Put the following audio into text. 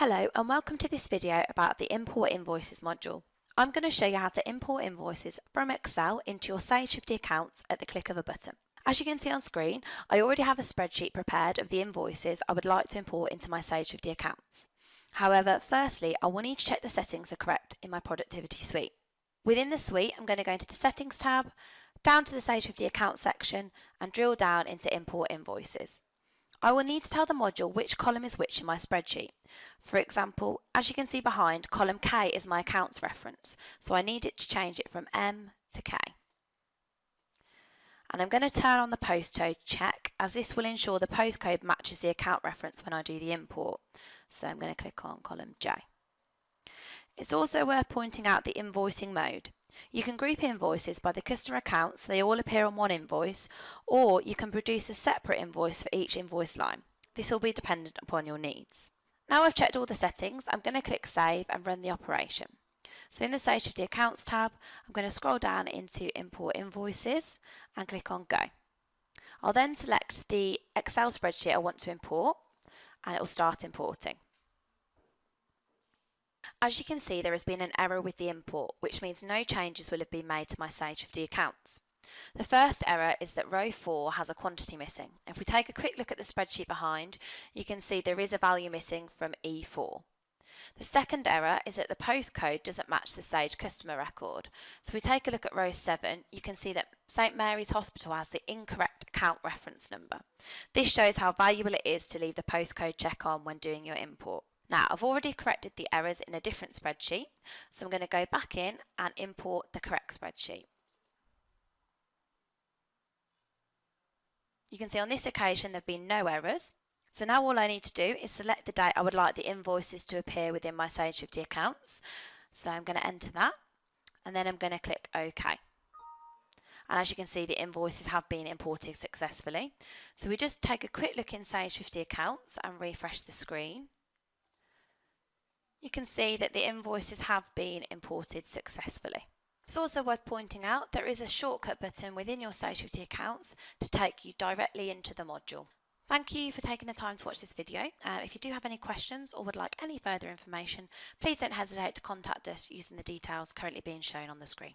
Hello and welcome to this video about the Import Invoices module. I'm going to show you how to import invoices from Excel into your Sage 50 accounts at the click of a button. As you can see on screen, I already have a spreadsheet prepared of the invoices I would like to import into my Sage 50 accounts. However, firstly, I will need to check the settings are correct in my productivity suite. Within the suite, I'm going to go into the Settings tab, down to the Sage 50 Accounts section and drill down into Import Invoices. I will need to tell the module which column is which in my spreadsheet. For example, as you can see behind, column K is my accounts reference, so I need it to change it from M to K. And I'm going to turn on the postcode check, as this will ensure the postcode matches the account reference when I do the import. So I'm going to click on column J. It's also worth pointing out the invoicing mode. You can group invoices by the customer account so they all appear on one invoice, or you can produce a separate invoice for each invoice line. This will be dependent upon your needs. Now I've checked all the settings, I'm going to click Save and run the operation. So in the Sage 50 Accounts tab, I'm going to scroll down into Import Invoices and click on Go. I'll then select the Excel spreadsheet I want to import and it will start importing. As you can see, there has been an error with the import, which means no changes will have been made to my Sage 50 accounts. The first error is that row 4 has a quantity missing. If we take a quick look at the spreadsheet behind, you can see there is a value missing from E4. The second error is that the postcode doesn't match the Sage customer record. So if we take a look at row 7, you can see that St Mary's Hospital has the incorrect account reference number. This shows how valuable it is to leave the postcode check on when doing your import. Now, I've already corrected the errors in a different spreadsheet, so I'm going to go back in and import the correct spreadsheet. You can see on this occasion there have been no errors. So now all I need to do is select the date I would like the invoices to appear within my Sage 50 accounts. So I'm going to enter that, and then I'm going to click OK. And as you can see, the invoices have been imported successfully. So we just take a quick look in Sage 50 accounts and refresh the screen. You can see that the invoices have been imported successfully. It's also worth pointing out there is a shortcut button within your Sage 50 accounts to take you directly into the module. Thank you for taking the time to watch this video. If you do have any questions or would like any further information, please don't hesitate to contact us using the details currently being shown on the screen.